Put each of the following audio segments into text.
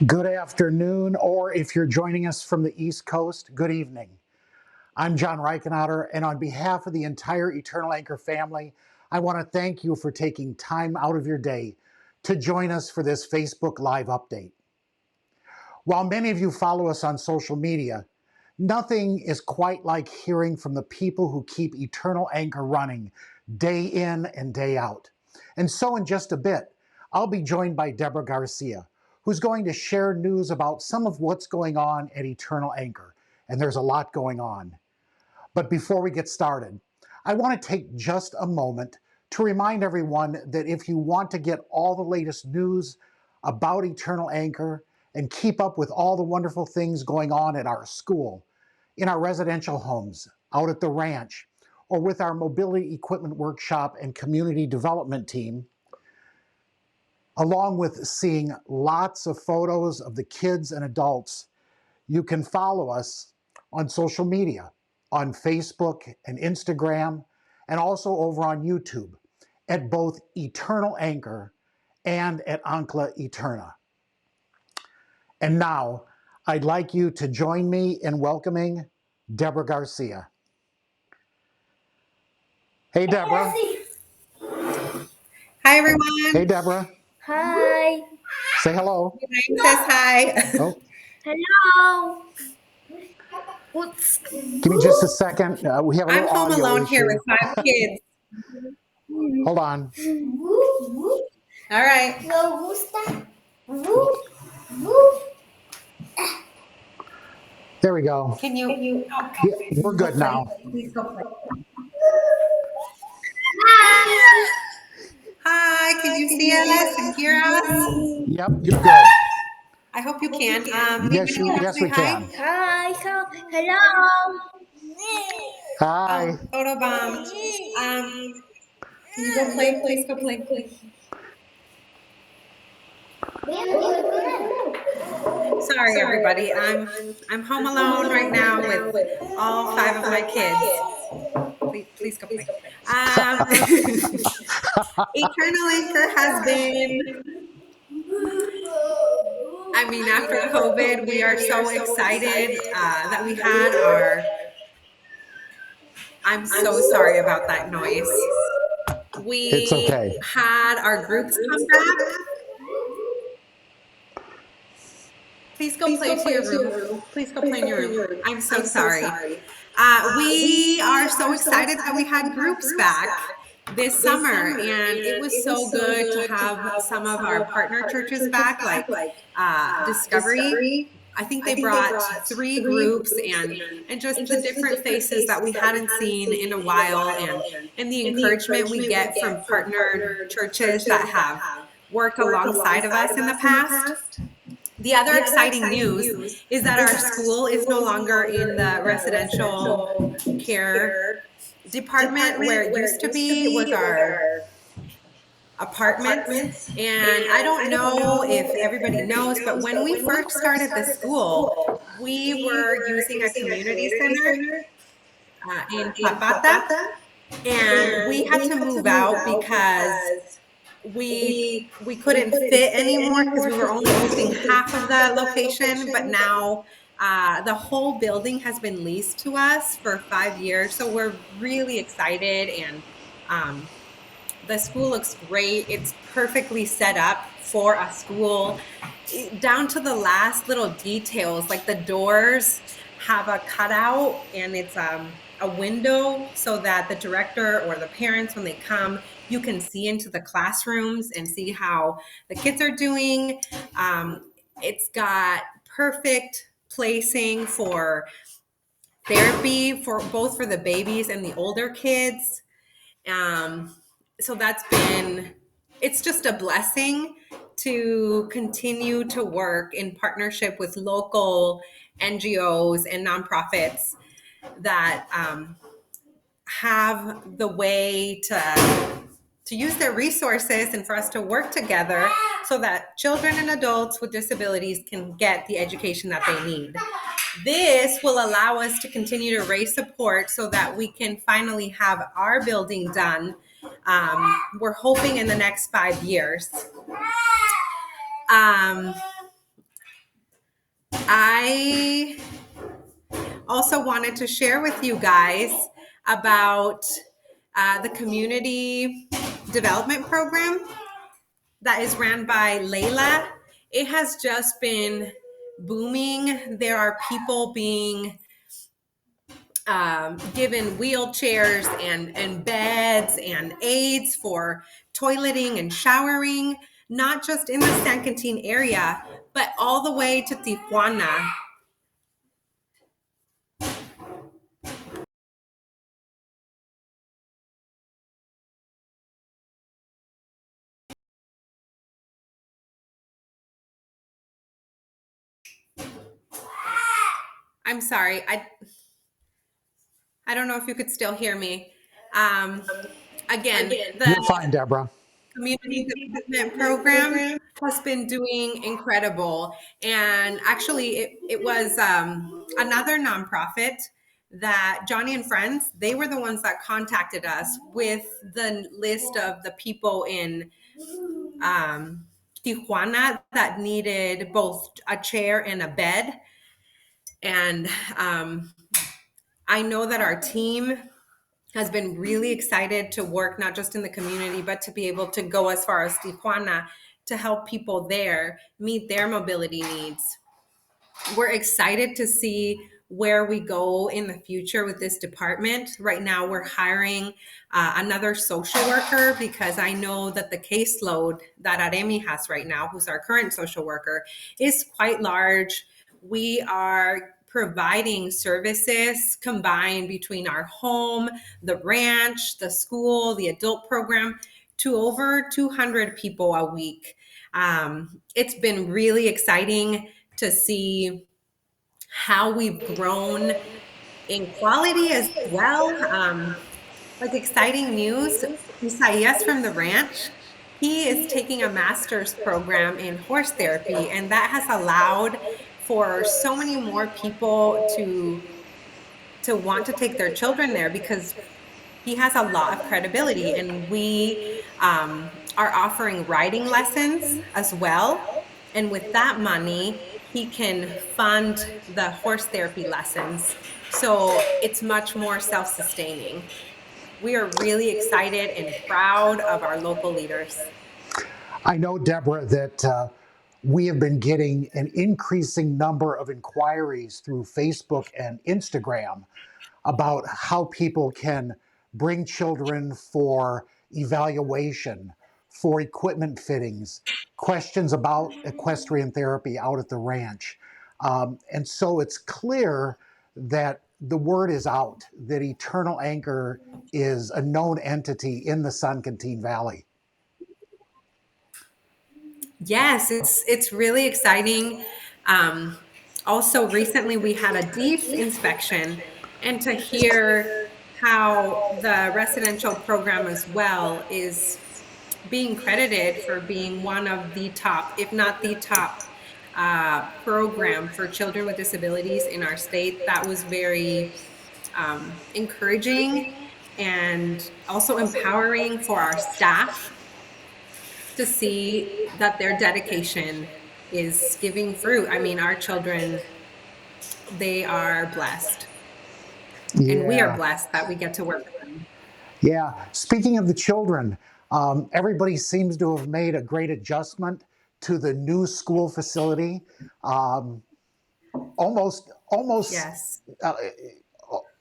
Good afternoon, or if you're joining us from the East Coast, good evening. I'm John Reichenauer, and on behalf of the entire Eternal Anchor family, I want to thank you for taking time out of your day to join us for this Facebook Live update. While many of you follow us on social media, nothing is quite like hearing from the people who keep Eternal Anchor running day in and day out. And so in just a bit, I'll be joined by Deborah Garcia, who's going to share news about some of what's going on at Eternal Anchor. And there's a lot going on. But before we get started, I want to take just a moment to remind everyone that if you want to get all the latest news about Eternal Anchor and keep up with all the wonderful things going on at our school, in our residential homes, out at the ranch, or with our mobility equipment workshop and community development team, along with seeing lots of photos of the kids and adults, you can follow us on social media, on Facebook and Instagram, and also over on YouTube at both Eternal Anchor and at Ancla Eterna. And now, I'd like you to join me in welcoming Deborah Garcia. Hey, Deborah. Hi, everyone. Hey, Deborah. Hi. Say hello. Elaine says hi. Oh, Hello. give me just a second. We have a I'm little home audio alone issue. here with 5 kids. Hold on. All right. There we go. Can you? Yeah, we're good now. Please go play. Hi. Can you see us and hear us? Yep, you're good. I hope you can. Yes, we can. Hi. Hello. Hi. Photo bomb. Can you go play? Please go play. Sorry, everybody. I'm home alone right now with all 5 of my kids. Please go play. Eternal Anchor has been, after COVID, we are so excited that we had I'm so sorry about that noise. It's okay. Had our groups come back. Please go play to your room. Please go play in your room. I'm so sorry. We are so excited that we had groups back this summer, and it was so good to have some of our partner churches back, like Discovery. I think they brought 3 groups and just the different faces that we hadn't seen in a while, and the encouragement we get from partner churches that have worked alongside of us in the past. The other exciting news is that our school is no longer in the residential care department where it used to be. It was our apartments. And I don't know if everybody knows, but when we first started the school, we were using a community center in Zapata, and we had to move out because we couldn't fit anymore because we were only using half of the location, but now the whole building has been leased to us for 5 years, so we're really excited, and the school looks great. It's perfectly set up for a school, down to the last little details, like the doors have a cutout and it's a window so that the director or the parents, when they come, you can see into the classrooms and see how the kids are doing. It's got perfect placing for therapy for both for the babies and the older kids. So it's just a blessing to continue to work in partnership with local NGOs and nonprofits that have the way to use their resources and for us to work together so that children and adults with disabilities can get the education that they need. This will allow us to continue to raise support so that we can finally have our building done. We're hoping in the next 5 years. I also wanted to share with you guys about the community development program that is ran by Layla. It has just been booming. There are people being given wheelchairs and beds and aids for toileting and showering, not just in the San Quintin area, but all the way to Tijuana. I'm sorry. I don't know if you could still hear me. Again, You're fine, Deborah. community development program has been doing incredible. And actually, it was another nonprofit that Johnny and Friends, they were the ones that contacted us with the list of the people in Tijuana that needed both a chair and a bed. And I know that our team has been really excited to work not just in the community, but to be able to go as far as Tijuana to help people there meet their mobility needs. We're excited to see where we go in the future with this department. Right now, we're hiring another social worker because I know that the caseload that Aremi has right now, who's our current social worker, is quite large. We are providing services combined between our home, the ranch, the school, the adult program to over 200 people a week. It's been really exciting to see how we've grown in quality as well. Like exciting news, Isaias from the ranch, he is taking a master's program in horse therapy, and that has allowed for so many more people to want to take their children there because he has a lot of credibility. And we are offering riding lessons as well. And with that money, he can fund the horse therapy lessons. So it's much more self-sustaining. We are really excited and proud of our local leaders. I know, Deborah, that we have been getting an increasing number of inquiries through Facebook and Instagram about how people can bring children for evaluation, for equipment fittings, questions about equestrian therapy out at the ranch. And so it's clear that the word is out that Eternal Anchor is a known entity in the San Quintin Valley. Yes, it's really exciting. Also, recently we had a DEEF inspection, and to hear how the residential program as well is being credited for being one of the top, if not the top, program for children with disabilities in our state, that was very encouraging and also empowering for our staff to see that their dedication is giving fruit. I mean, our children, they are blessed. Yeah. And we are blessed that we get to work with them. Yeah. Speaking of the children, everybody seems to have made a great adjustment to the new school facility, almost almost Yes. uh,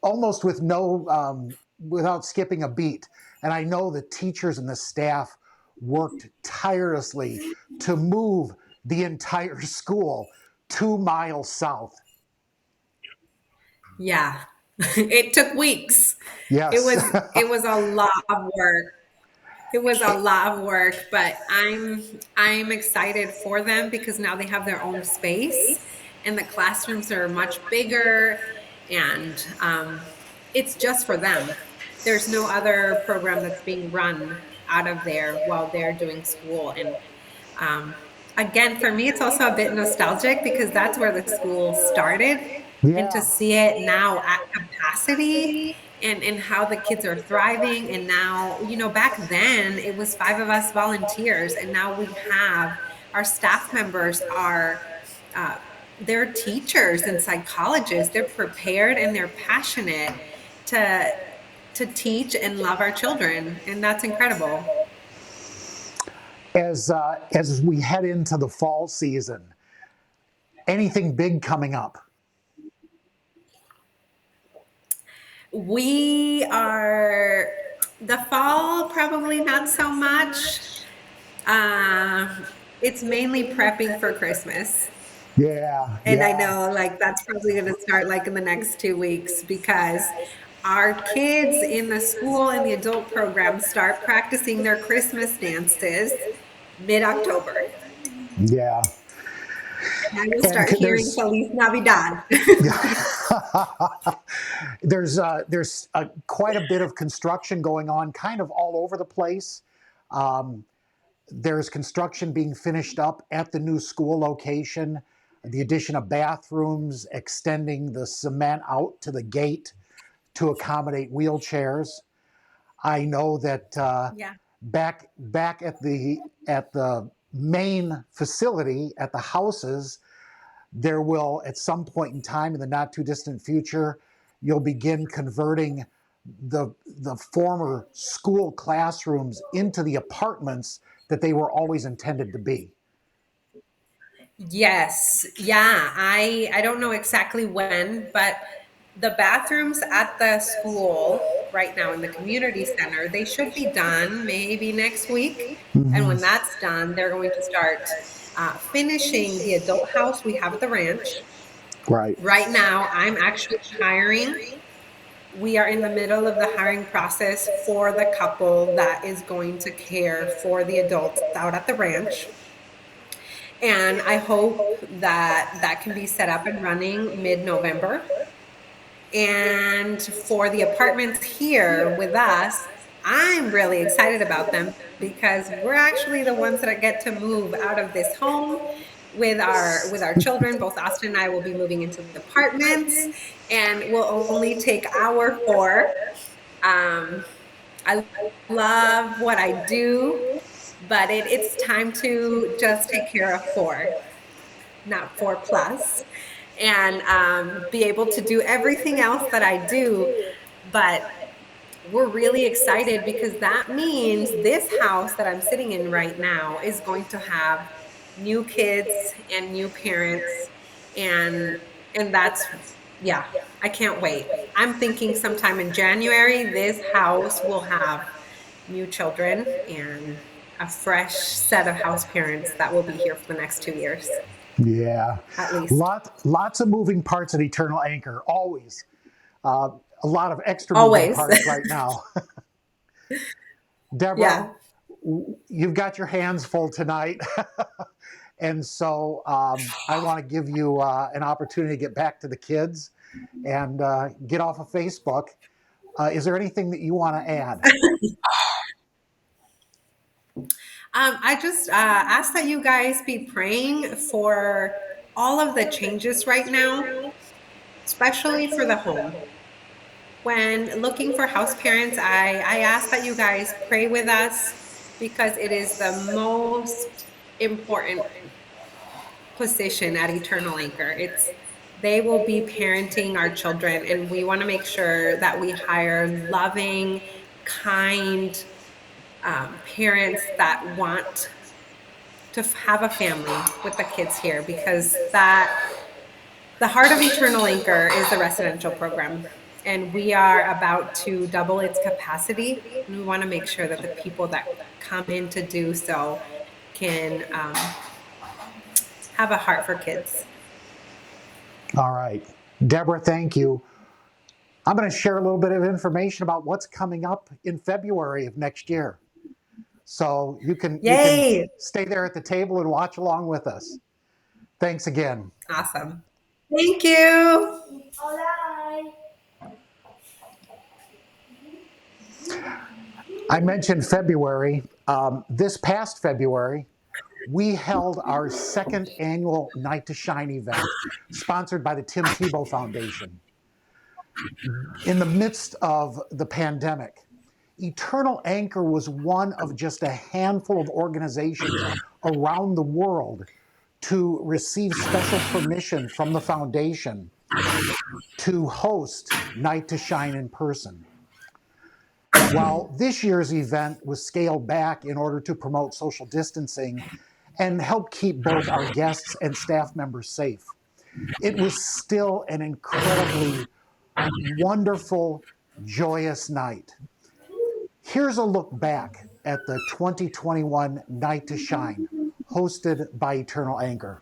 almost with no without skipping a beat. And I know the teachers and the staff worked tirelessly to move the entire school 2 miles south. Yeah. It took weeks. It Yes. was it was a lot of work. It was a lot of work, but I'm excited for them because now they have their own space and the classrooms are much bigger and it's just for them. There's no other program that's being run out of there while they're doing school. And um, again, for me, it's also a bit nostalgic because that's where the school started. And to Yeah. see it now at capacity and how the kids are thriving. And now, back then it was five of us volunteers, and now we have our staff members are uh, they're teachers and psychologists. They're prepared and they're passionate to teach and love our children, and that's incredible. As we head into the fall season, anything big coming up? We are the fall, probably not so much. Uh, it's mainly prepping for Christmas. Yeah, And I yeah. know like that's probably going to start like in the next 2 weeks because our kids in the school and the adult program start practicing their Christmas dances mid-October. Yeah. And I will And start hearing there's Feliz Navidad. there's quite a bit of construction going on, kind of all over the place. Um, there's construction being finished up at the new school location, the addition of bathrooms, extending the cement out to the gate to accommodate wheelchairs. I know that Yeah. back at the main facility at the houses, there will, at some point in time in the not too distant future, you'll begin converting the former school classrooms into the apartments that they were always intended to be. Yes. Yeah. I don't know exactly when, but the bathrooms at the school right now in the community center, they should be done maybe next week. And Mm-hmm. when that's done, they're going to start finishing the adult house we have at the ranch. Right. Right now, I'm actually hiring. We are in the middle of the hiring process for the couple that is going to care for the adults out at the ranch. And I hope that that can be set up and running mid-November. And for the apartments here with us, I'm really excited about them because we're actually the ones that get to move out of this home with our children. Both Austin and I will be moving into the apartments, and we'll only take our four. I love what I do, but it's time to just take care of four, not four plus, and be able to do everything else that I do. But we're really excited because that means this house that I'm sitting in right now is going to have new kids and new parents, and that's, yeah, I can't wait. I'm thinking sometime in January this house will have new children and a fresh set of house parents that will be here for the next 2 years Yeah. at least. Lots of moving parts at Eternal Anchor, always. Uh, a lot of extra moving Always. parts right now. Deborah, Yeah. you've got your hands full tonight. And so I want to give you an opportunity to get back to the kids and get off of Facebook. Is there anything that you want to add? I just ask that you guys be praying for all of the changes right now, especially for the home. When looking for house parents, I ask that you guys pray with us because it is the most important position at Eternal Anchor. They will be parenting our children, and we want to make sure that we hire loving, kind parents that want to have a family with the kids here, because the heart of Eternal Anchor is the residential program, and we are about to double its capacity. And we want to make sure that the people that come in to do so can have a heart for kids. All right. Deborah, thank you. I'm going to share a little bit of information about what's coming up in February of next year. So you can stay there at the table and watch along with us. Thanks again. Awesome. Thank you. I mentioned February. This past February, we held our second annual Night to Shine event, sponsored by the Tim Tebow Foundation. In the midst of the pandemic, Eternal Anchor was one of just a handful of organizations around the world to receive special permission from the foundation to host Night to Shine in person. While this year's event was scaled back in order to promote social distancing and help keep both our guests and staff members safe, it was still an incredibly wonderful, joyous night. Here's a look back at the 2021 Night to Shine, hosted by Eternal Anchor.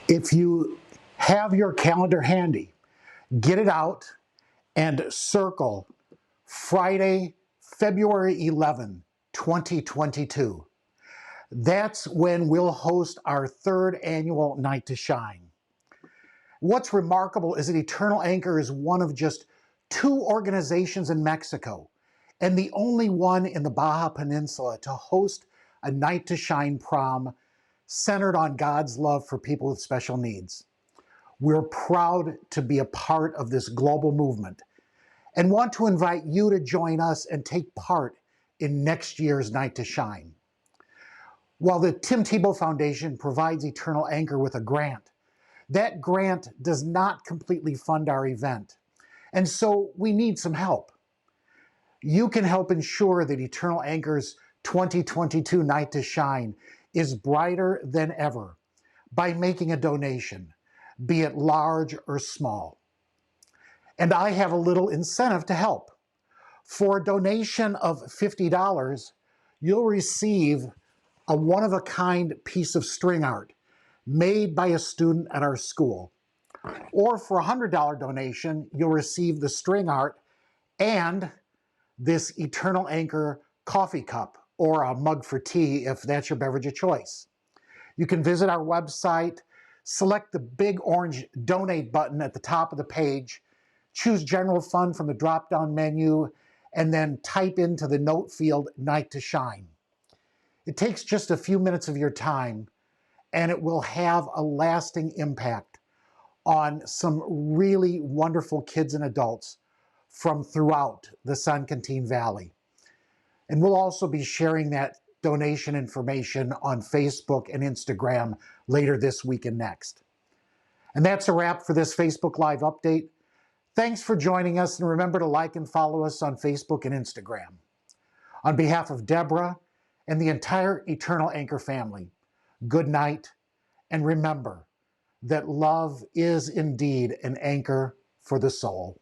If you have your calendar handy, get it out and circle Friday, February 11, 2022. That's when we'll host our third annual Night to Shine. What's remarkable is that Eternal Anchor is one of just 2 organizations in Mexico and the only one in the Baja Peninsula to host a Night to Shine prom centered on God's love for people with special needs. We're proud to be a part of this global movement and want to invite you to join us and take part in next year's Night to Shine. While the Tim Tebow Foundation provides Eternal Anchor with a grant, that grant does not completely fund our event, and so we need some help. You can help ensure that Eternal Anchor's 2022 Night to Shine is brighter than ever by making a donation, be it large or small. And I have a little incentive to help. For a donation of $50, you'll receive a one-of-a-kind piece of string art made by a student at our school. Or for a $100 donation, you'll receive the string art and this Eternal Anchor coffee cup or a mug for tea if that's your beverage of choice. You can visit our website, select the big orange donate button at the top of the page, choose General Fund from the drop-down menu, and then type into the note field Night to Shine. It takes just a few minutes of your time, and it will have a lasting impact on some really wonderful kids and adults from throughout the San Quintin Valley. And we'll also be sharing that donation information on Facebook and Instagram later this week and next. And that's a wrap for this Facebook Live update. Thanks for joining us, and remember to like and follow us on Facebook and Instagram. On behalf of Deborah and the entire Eternal Anchor family, good night, and remember that love is indeed an anchor for the soul.